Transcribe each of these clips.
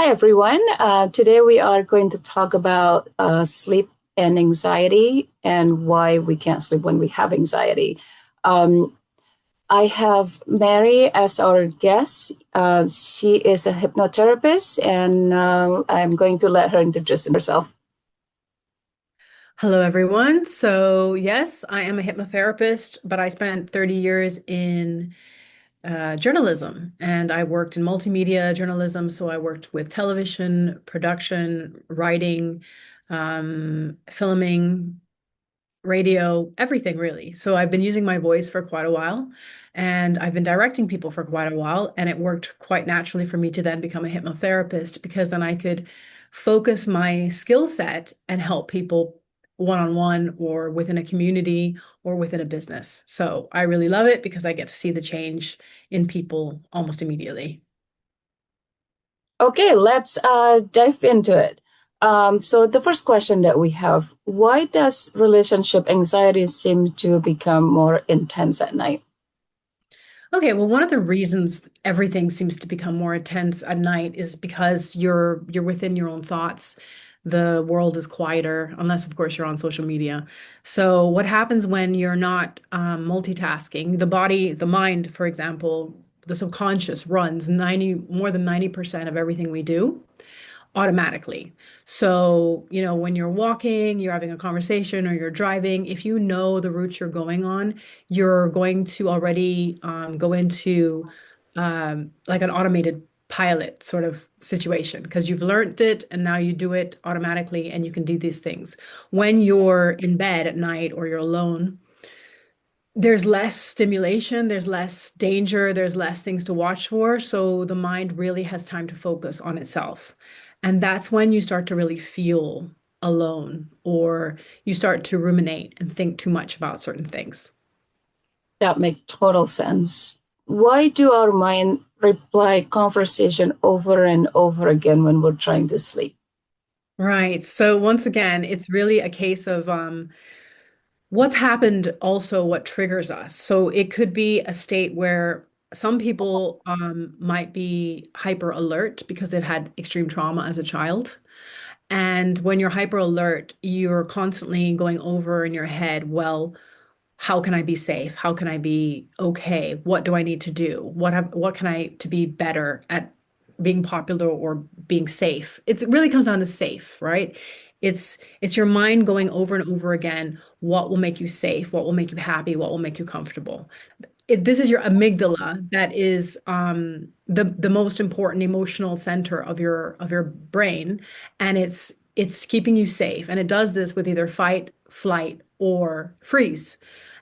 Hi, everyone. Today we are going to talk about sleep and anxiety and why we can't sleep when we have anxiety. Um, I have Mary as our guest. She is a hypnotherapist, and I'm going to let her introduce herself. Hello, everyone. So, yes, I am a hypnotherapist, but I spent 30 years in journalism and I worked in multimedia journalism. So, I worked with television, production, writing, filming, radio, everything really. So, I've been using my voice for quite a while and I've been directing people for quite a while. And it worked quite naturally for me to then become a hypnotherapist because then I could focus my skill set and help people one-on-one or within a community or within a business. So I really love it because I get to see the change in people almost immediately. Okay, let's dive into it. So the first question that we have, why does relationship anxiety seem to become more intense at night? Okay, well, one of the reasons everything seems to become more intense at night is because you're within your own thoughts. The world is quieter, unless, of course, you're on social media. So, what happens when you're not multitasking? The body, the mind, for example, the subconscious runs 90, more than 90% of everything we do automatically. So, when you're walking, you're having a conversation, or you're driving, if you know the route you're going on, you're going to already go into like an automated pilot sort of situation because you've learned it and now you do it automatically and you can do these things. When you're in bed at night or you're alone, there's less stimulation, there's less danger, there's less things to watch for. So the mind really has time to focus on itself. And that's when you start to really feel alone or you start to ruminate and think too much about certain things. That makes total sense. Why do our mind replay conversation over and over again when we're trying to sleep? Right. So once again, it's really a case of what's happened, also what triggers us. So it could be a state where some people might be hyper alert because they've had extreme trauma as a child. And when you're hyper alert, you're constantly going over in your head, well, how can I be safe? How can I be okay? What do I need to do? What can I to be better at being popular or being safe? It really comes down to safe, right? It's your mind going over and over again, what will make you safe? What will make you happy? What will make you comfortable? This is your amygdala that is the most important emotional center of your brain, and it's keeping you safe. And it does this with either fight, flight, or freeze.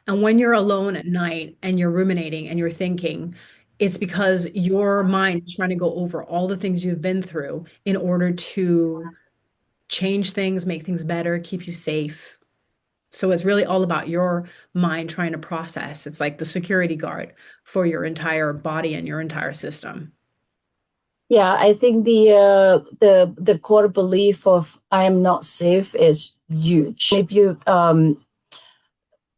And when you're alone at night and you're ruminating and you're thinking, it's because your mind is trying to go over all the things you've been through in order to change things, make things better, keep you safe. So it's really all about your mind trying to process. It's like the security guard for your entire body and your entire system. Yeah, I think the core belief of I am not safe is huge. If you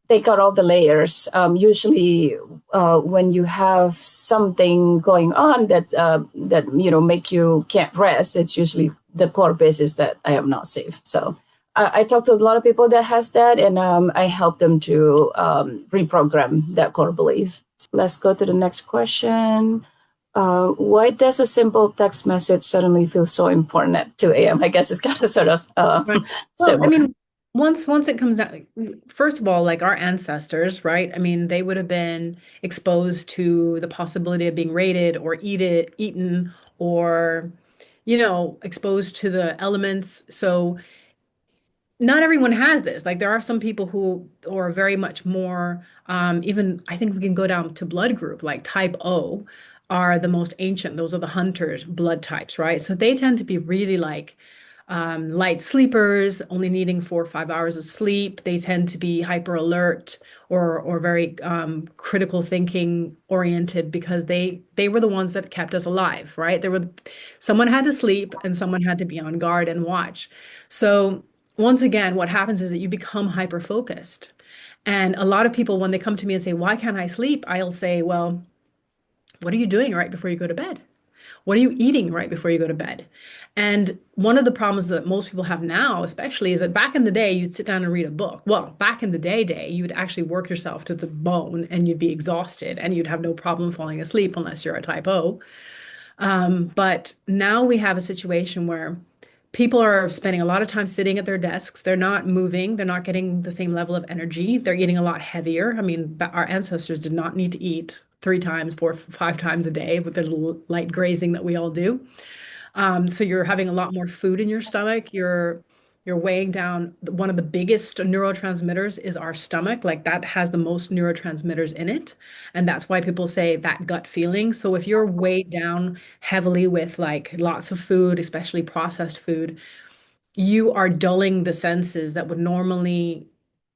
take out all the layers, usually when you have something going on that make you can't rest, it's usually the core basis that I am not safe. So I talk to a lot of people that has that, and I help them to reprogram that core belief. So let's go to the next question. Why does a simple text message suddenly feel so important at 2 a.m.? I guess it's kind of sort of Right. Well, I similar. mean, once it comes down, first of all, like our ancestors, right? I mean, they would have been exposed to the possibility of being raided or eaten, or, exposed to the elements. So not everyone has this. Like there are some people who are very much more, even I think we can go down to blood group, like type O are the most ancient. Those are the hunters blood types, right? So they tend to be really like light sleepers, only needing 4 or 5 hours of sleep. They tend to be hyper alert or very critical thinking oriented because they were the ones that kept us alive, right? There were someone had to sleep and someone had to be on guard and watch. So once again, what happens is that you become hyper focused. And a lot of people, when they come to me and say, why can't I sleep? I'll say, well, what are you doing right before you go to bed? What are you eating right before you go to bed? And one of the problems that most people have now, especially, is that back in the day, you'd sit down and read a book. Well, back in the day, you would actually work yourself to the bone and you'd be exhausted and you'd have no problem falling asleep unless you're a type O. But now we have a situation where people are spending a lot of time sitting at their desks. They're not moving. They're not getting the same level of energy. They're eating a lot heavier. I mean, our ancestors did not need to eat 3 times, 4, 5 times a day with the light grazing that we all do. So you're having a lot more food in your stomach. You're weighing down. One of the biggest neurotransmitters is our stomach. Like that has the most neurotransmitters in it. And that's why people say that gut feeling. So if you're weighed down heavily with like lots of food, especially processed food, you are dulling the senses that would normally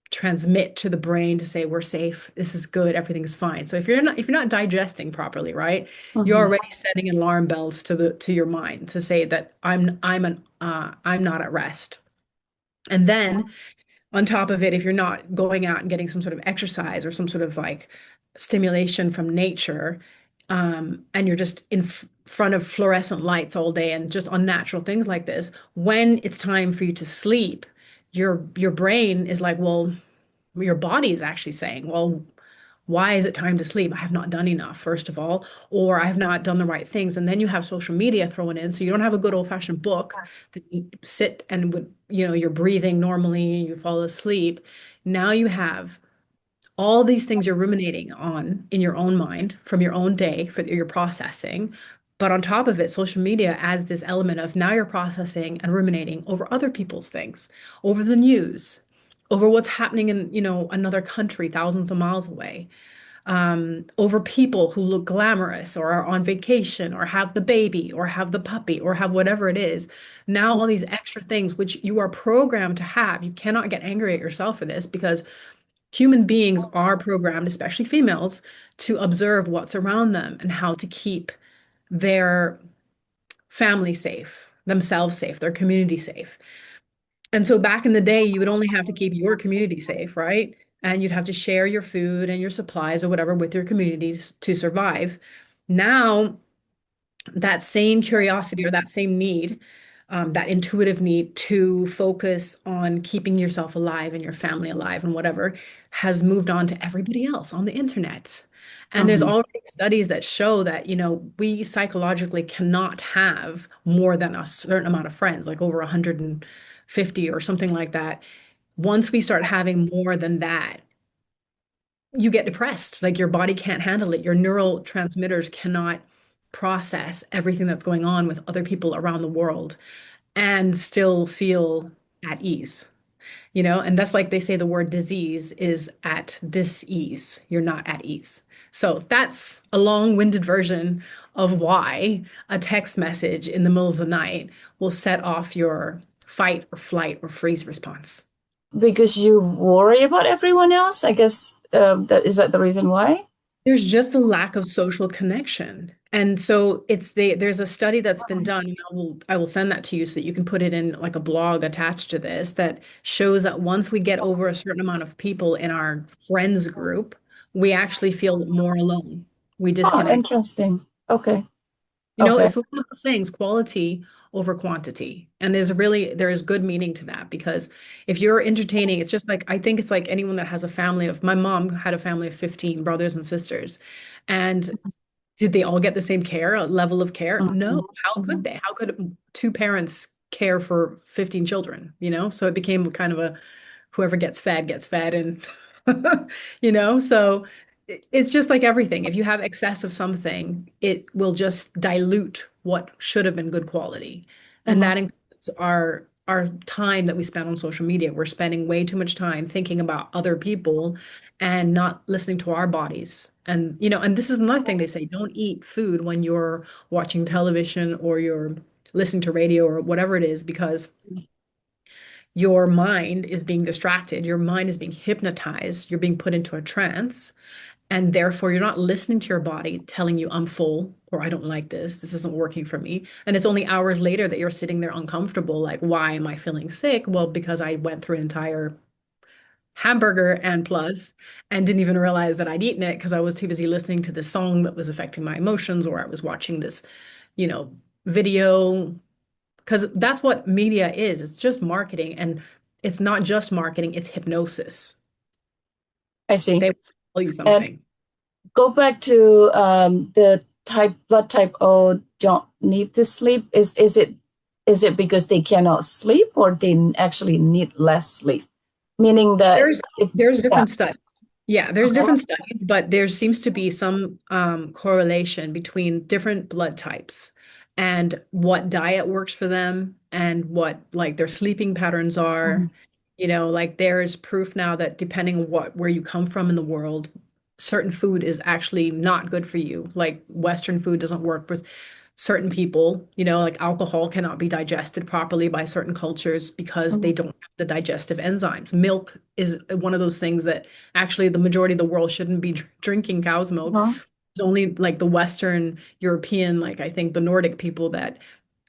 transmit to the brain to say we're safe, this is good, everything's fine. So if you're not digesting properly, right, you're Mm-hmm. already setting alarm bells to your mind to say that I'm not at rest. And then on top of it, if you're not going out and getting some sort of exercise or some sort of like stimulation from nature, and you're just in front of fluorescent lights all day and just unnatural things like this, when it's time for you to sleep, your brain is like, well, your body is actually saying, well, why is it time to sleep? I have not done enough, first of all, or I have not done the right things. And then you have social media thrown in. So you don't have a good old-fashioned book that you sit and would, you're breathing normally and you fall asleep. Now you have all these things you're ruminating on in your own mind from your own day for your processing. But on top of it, social media adds this element of now you're processing and ruminating over other people's things, over the news, over what's happening in, another country thousands of miles away, over people who look glamorous or are on vacation or have the baby or have the puppy or have whatever it is. Now, all these extra things which you are programmed to have, you cannot get angry at yourself for this because human beings are programmed, especially females, to observe what's around them and how to keep their family safe, themselves safe, their community safe. And so back in the day, you would only have to keep your community safe, right? And you'd have to share your food and your supplies or whatever with your communities to survive. Now, that same curiosity or that same need, that intuitive need to focus on keeping yourself alive and your family alive and whatever, has moved on to everybody else on the internet. And there's Mm-hmm. already studies that show that, we psychologically cannot have more than a certain amount of friends, like over 150 or something like that. Once we start having more than that, you get depressed. Like your body can't handle it. Your neurotransmitters cannot process everything that's going on with other people around the world and still feel at ease, And that's like they say the word disease is at dis-ease. You're not at ease. So that's a long-winded version of why a text message in the middle of the night will set off your fight or flight or freeze response. Because you worry about everyone else, I guess. That the reason why? There's just a lack of social connection. And so there's a study that's been done, and I will send that to you so that you can put it in like a blog attached to this that shows that once we get over a certain amount of people in our friends group, we actually feel more alone. We Oh, disconnect. interesting. Okay. Okay. It's one of the sayings, quality over quantity. And there is good meaning to that because if you're entertaining, it's just like, I think it's like anyone that has a family of, my mom had a family of 15 brothers and sisters. And did they all get the same care, level of care? No. Mhm. How could Mhm. they? How could two parents care for 15 children, So it became kind of a whoever gets fed and so it's just like everything. If you have excess of something, it will just dilute what should have been good quality. And Mhm. that includes our time that we spend on social media. We're spending way too much time thinking about other people and not listening to our bodies. And this is another thing they say, don't eat food when you're watching television or you're listening to radio or whatever it is, because your mind is being distracted, your mind is being hypnotized, you're being put into a trance, and therefore you're not listening to your body telling you, I'm full, or I don't like this isn't working for me. And it's only hours later that you're sitting there uncomfortable, like, why am I feeling sick? Well, because I went through an entire hamburger and plus and didn't even realize that I'd eaten it because I was too busy listening to the song that was affecting my emotions, or I was watching this you know, video, because that's what media is. It's just marketing, and it's not just marketing, it's hypnosis. I see. They will tell you And something. go back to the type blood type O don't need to sleep. Is it because they cannot sleep or they actually need less sleep? Meaning that There's if there's yeah. different studies. Yeah, there's Okay. different studies, but there seems to be some correlation between different blood types and what diet works for them and what like their sleeping patterns are. Mhm. You know, like there is proof now that depending on what where you come from in the world, certain food is actually not good for you. Like Western food doesn't work for certain people, you know, like alcohol cannot be digested properly by certain cultures because they Mhm. don't have the digestive enzymes. Milk is one of those things that actually the majority of the world shouldn't be drinking cow's milk. Uh-huh. It's only like the Western European, like I think the Nordic people that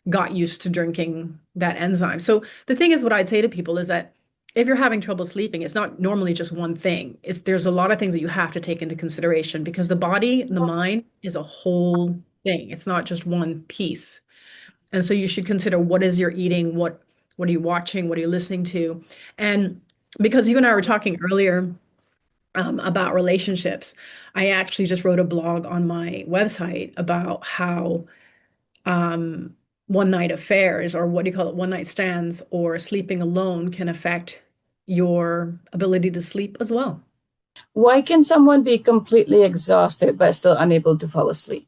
got used to drinking that enzyme. So the thing is, what I'd say to people is that if you're having trouble sleeping, it's not normally just one thing. It's there's a lot of things that you have to take into consideration because the body and the mind is a whole thing. It's not just one piece. And so you should consider what is your eating, what are you watching, what are you listening to? And because you and I were talking earlier about relationships, I actually just wrote a blog on my website about how um, one night affairs, or what do you call it, one night stands, or sleeping alone can affect your ability to sleep as well. Why can someone be completely exhausted but still unable to fall asleep?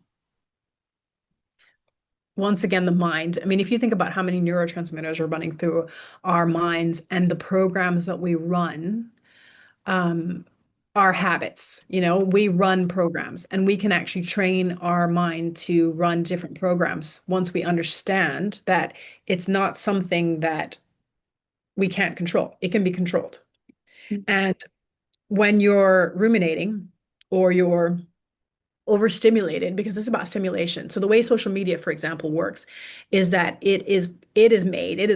Once again, the mind. I mean, if you think about how many neurotransmitters are running through our minds and the programs that we run, um, our habits, you know, we run programs and we can actually train our mind to run different programs once we understand that it's not something that we can't control. It can be controlled. And when you're ruminating or you're overstimulated, because it's about stimulation. So the way social media, for example, works is that it is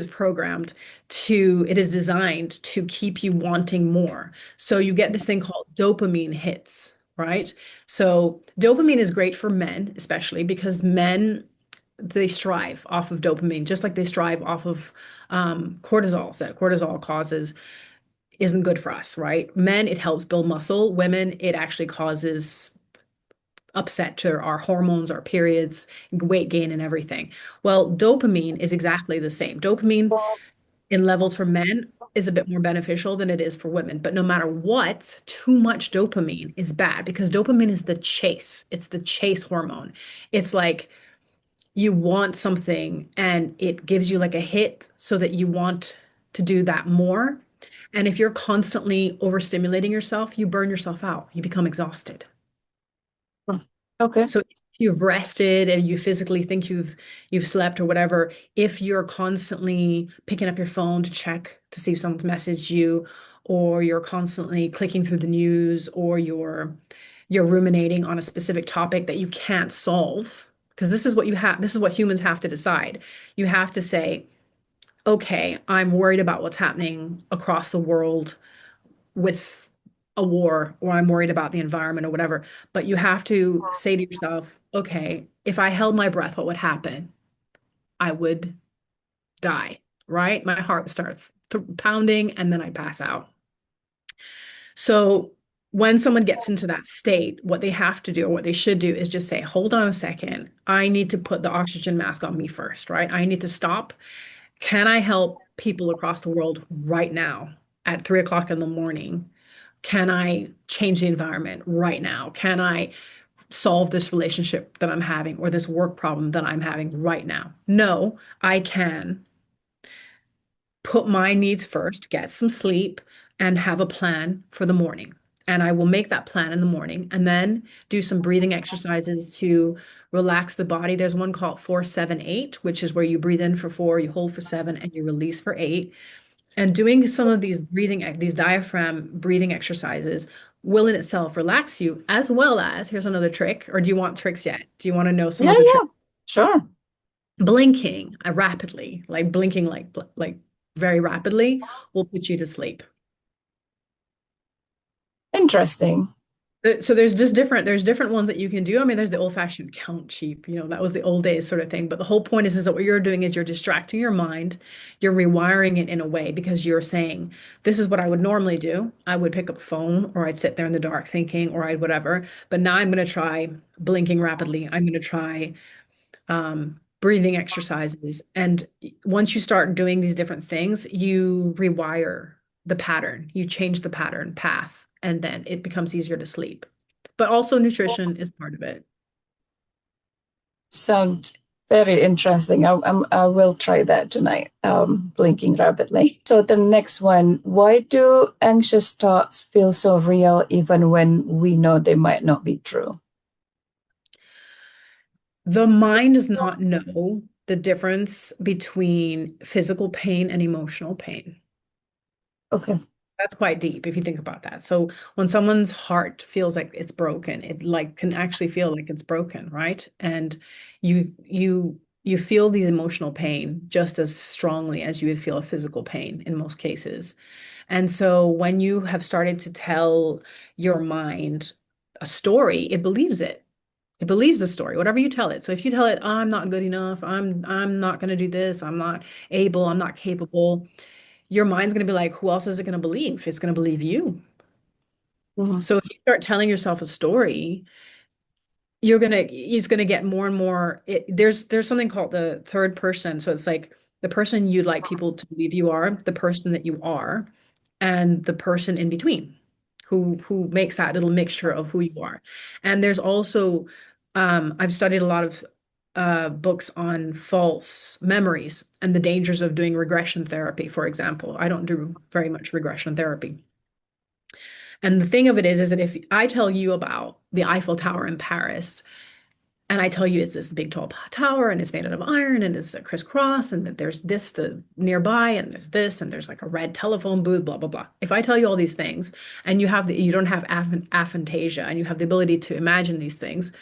programmed to, it is designed to keep you wanting more. So you get this thing called dopamine hits, right? So dopamine is great for men, especially because men, they strive off of dopamine, just like they strive off of cortisol that cortisol causes isn't good for us, right? Men, it helps build muscle. Women, it actually causes upset to our hormones, our periods, weight gain, and everything. Well, dopamine is exactly the same. Dopamine in levels for men is a bit more beneficial than it is for women. But no matter what, too much dopamine is bad because dopamine is the chase. It's the chase hormone. It's like you want something and it gives you like a hit so that you want to do that more. And if you're constantly overstimulating yourself, you burn yourself out. You become exhausted. Okay. So if you've rested and you physically think you've slept or whatever, if you're constantly picking up your phone to check to see if someone's messaged you, or you're constantly clicking through the news, or you're ruminating on a specific topic that you can't solve, because this is what you have, this is what humans have to decide. You have to say, okay, I'm worried about what's happening across the world with a war, or I'm worried about the environment or whatever. But you have to say to yourself, okay, if I held my breath, what would happen? I would die, right? My heart would start pounding and then I pass out. So when someone gets into that state, what they have to do or what they should do is just say, hold on a second. I need to put the oxygen mask on me first, right? I need to stop. Can I help people across the world right now at 3 o'clock in the morning? Can I change the environment right now? Can I solve this relationship that I'm having or this work problem that I'm having right now? No, I can put my needs first, get some sleep, and have a plan for the morning. And I will make that plan in the morning and then do some breathing exercises to relax the body. There's one called 4-7-8, which is where you breathe in for 4, you hold for 7, and you release for 8. And doing some of these these diaphragm breathing exercises will in itself relax you, as well as, here's another trick, or do you want tricks yet? Do you want to know some Yeah, of the yeah. tricks? Sure. Blinking rapidly, like blinking like very rapidly will put you to sleep. Interesting. So there's different ones that you can do. I mean, there's the old-fashioned count sheep, that was the old days sort of thing. But the whole point is that what you're doing is you're distracting your mind, you're rewiring it in a way because you're saying, this is what I would normally do. I would pick up a phone or I'd sit there in the dark thinking or I'd whatever. But now I'm going to try blinking rapidly. I'm going to try breathing exercises. And once you start doing these different things, you rewire the pattern, you change the pattern path, and then it becomes easier to sleep. But also, nutrition is part of it. Sound very interesting. I will try that tonight, blinking rapidly. So the next one, why do anxious thoughts feel so real even when we know they might not be true? The mind does not know the difference between physical pain and emotional pain. Okay. That's quite deep if you think about that. So when someone's heart feels like it's broken, it like can actually feel like it's broken, right? And you feel these emotional pain just as strongly as you would feel a physical pain in most cases. And so when you have started to tell your mind a story, it believes it. It believes the story, whatever you tell it. So if you tell it, I'm not good enough, I'm not going to do this, I'm not able, I'm not capable, your mind's going to be like, who else is it going to believe? It's going to believe you. Mhm. So if you start telling yourself a story, it's gonna get more and more. There's something called the third person. So it's like the person you'd like people to believe you are, the person that you are, and the person in between, who makes that little mixture of who you are. And there's also, I've studied a lot of books on false memories and the dangers of doing regression therapy, for example. I don't do very much regression therapy. And the thing of it is that if I tell you about the Eiffel Tower in Paris, and I tell you it's this big tall tower and it's made out of iron and it's a crisscross and that there's this the nearby and there's this and there's like a red telephone booth, blah blah blah. If I tell you all these things and you don't have aphantasia and you have the ability to imagine these things,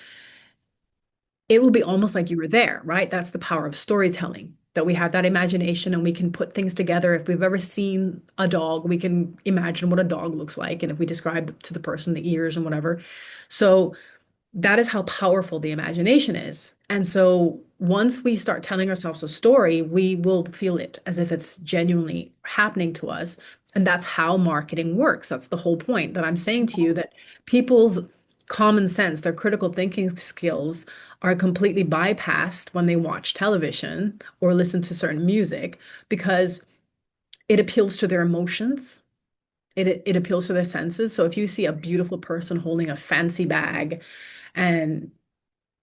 it will be almost like you were there, right? That's the power of storytelling, that we have that imagination and we can put things together. If we've ever seen a dog, we can imagine what a dog looks like. And if we describe to the person the ears and whatever. So that is how powerful the imagination is. And so once we start telling ourselves a story, we will feel it as if it's genuinely happening to us. And that's how marketing works. That's the whole point that I'm saying to you, that people's common sense, their critical thinking skills are completely bypassed when they watch television or listen to certain music because it appeals to their emotions. It appeals to their senses. So if you see a beautiful person holding a fancy bag, and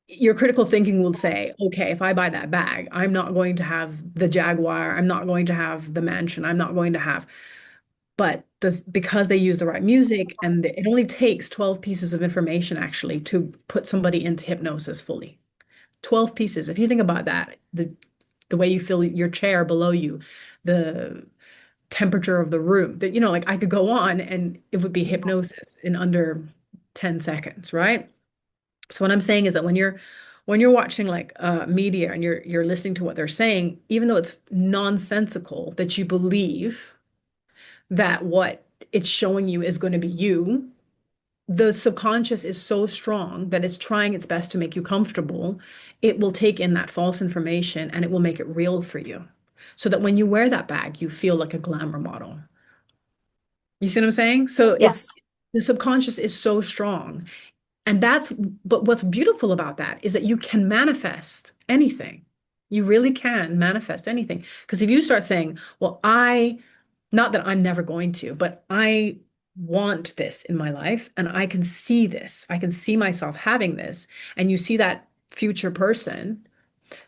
your critical thinking will say, okay, if I buy that bag, I'm not going to have the Jaguar, I'm not going to have the mansion, I'm not going to have. But this, because they use the right music, and it only takes 12 pieces of information actually to put somebody into hypnosis fully. 12 pieces. If you think about that, the way you feel your chair below you, the temperature of the room, that like I could go on and it would be hypnosis in under 10 seconds, right? So what I'm saying is that when you're watching like media and you're listening to what they're saying, even though it's nonsensical that you believe that what it's showing you is going to be you, the subconscious is so strong that it's trying its best to make you comfortable. It will take in that false information and it will make it real for you. So that when you wear that bag, you feel like a glamour model. You see what I'm saying? So it's Yes. the subconscious is so strong. And but what's beautiful about that is that you can manifest anything. You really can manifest anything. Because if you start saying, well, not that I'm never going to, but I want this in my life and I can see this, I can see myself having this, and you see that future person,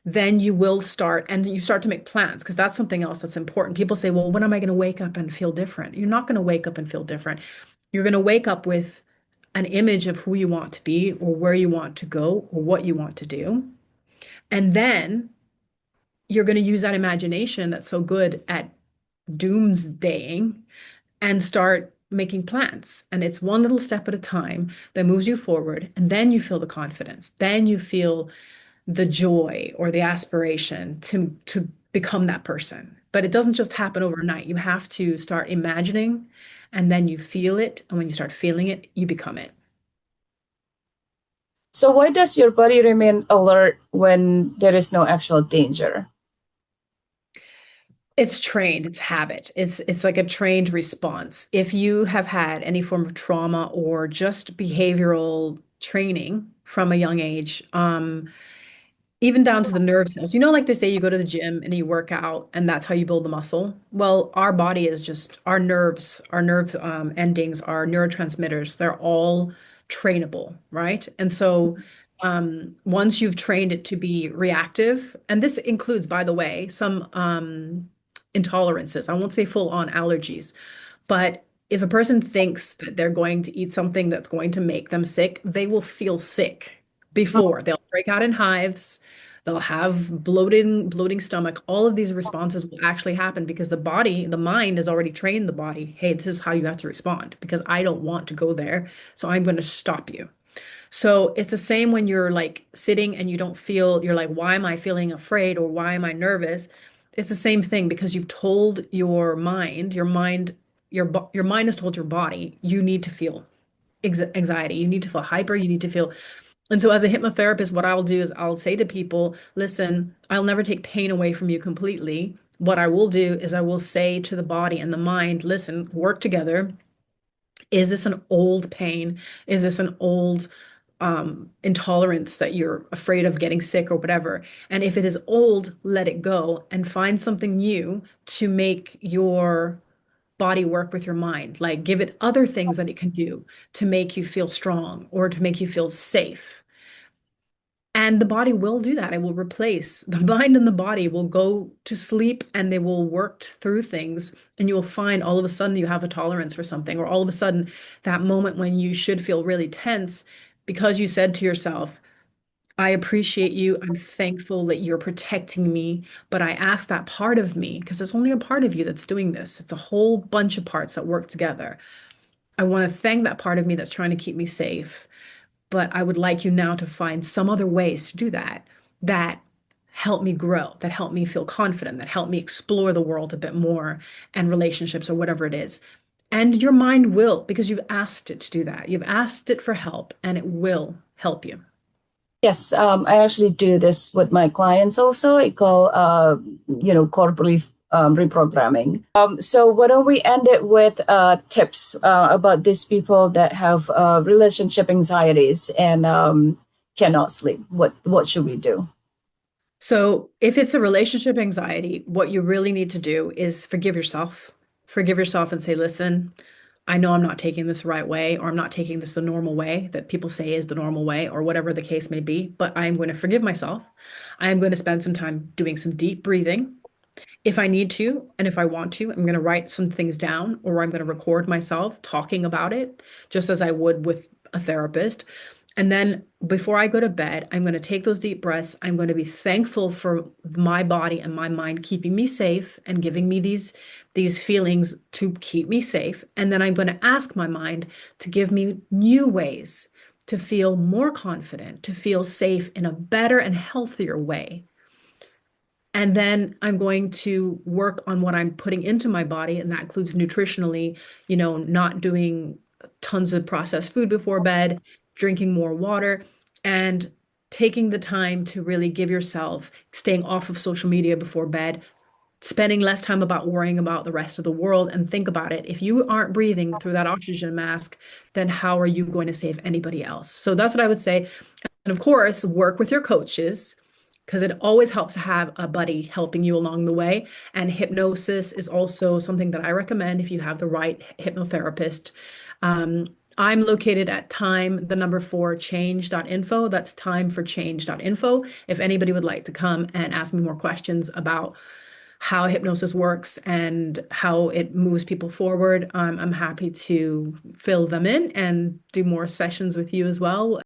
then you start to make plans because that's something else that's important. People say, well, when am I going to wake up and feel different? You're not going to wake up and feel different. You're going to wake up with an image of who you want to be or where you want to go or what you want to do. And then you're going to use that imagination that's so good at doomsdaying and start making plans. And it's one little step at a time that moves you forward. And then you feel the confidence. Then you feel the joy or the aspiration to become that person. But it doesn't just happen overnight. You have to start imagining and then you feel it. And when you start feeling it, you become it. So why does your body remain alert when there is no actual danger? It's trained, it's habit. It's like a trained response. If you have had any form of trauma or just behavioral training from a young age, even down to the nerve cells. You know, like they say, you go to the gym and you work out, and that's how you build the muscle. Well, our body is just our nerves, our nerve endings, our neurotransmitters, they're all trainable, right? And so once you've trained it to be reactive, and this includes, by the way, some intolerances. I won't say full on allergies, but if a person thinks that they're going to eat something that's going to make them sick, they will feel sick before. They'll break out in hives. They'll have bloating stomach. All of these responses will actually happen because the body, the mind has already trained the body. Hey, this is how you have to respond because I don't want to go there. So I'm going to stop you. So it's the same when you're like sitting and you don't feel, you're like, why am I feeling afraid or why am I nervous? It's the same thing because you've told your mind has told your body, you need to feel anxiety, you need to feel hyper, you need to feel. And so as a hypnotherapist, what I'll do is I'll say to people, listen, I'll never take pain away from you completely. What I will do is I will say to the body and the mind, listen, work together. Is this an old pain? Is this an old intolerance that you're afraid of getting sick or whatever? And if it is old, let it go and find something new to make your body work with your mind. Like give it other things that it can do to make you feel strong or to make you feel safe. And the body will do that. It will replace the mind and the body will go to sleep and they will work through things. And you will find all of a sudden you have a tolerance for something, or all of a sudden that moment when you should feel really tense because you said to yourself, I appreciate you. I'm thankful that you're protecting me. But I ask that part of me, because it's only a part of you that's doing this. It's a whole bunch of parts that work together. I want to thank that part of me that's trying to keep me safe. But I would like you now to find some other ways to do that that help me grow, that help me feel confident, that help me explore the world a bit more and relationships or whatever it is. And your mind will, because you've asked it to do that. You've asked it for help and it will help you. Yes, I actually do this with my clients also. I call, core belief reprogramming. So why don't we end it with tips about these people that have relationship anxieties and cannot sleep? What should we do? So, if it's a relationship anxiety, what you really need to do is forgive yourself. Forgive yourself and say, listen, I know I'm not taking this the right way, or I'm not taking this the normal way that people say is the normal way, or whatever the case may be, but I'm going to forgive myself. I am going to spend some time doing some deep breathing. If I need to, and if I want to, I'm going to write some things down, or I'm going to record myself talking about it, just as I would with a therapist. And then before I go to bed, I'm going to take those deep breaths. I'm going to be thankful for my body and my mind keeping me safe and giving me these feelings to keep me safe. And then I'm going to ask my mind to give me new ways to feel more confident, to feel safe in a better and healthier way. And then I'm going to work on what I'm putting into my body, and that includes nutritionally, not doing tons of processed food before bed, drinking more water, and taking the time to really give yourself, staying off of social media before bed, spending less time about worrying about the rest of the world. And think about it. If you aren't breathing through that oxygen mask, then how are you going to save anybody else? So that's what I would say. And of course, work with your coaches because it always helps to have a buddy helping you along the way. And hypnosis is also something that I recommend if you have the right hypnotherapist. I'm located at time, the number 4, change.info. That's timeforchange.info. If anybody would like to come and ask me more questions about how hypnosis works and how it moves people forward, I'm happy to fill them in and do more sessions with you as well.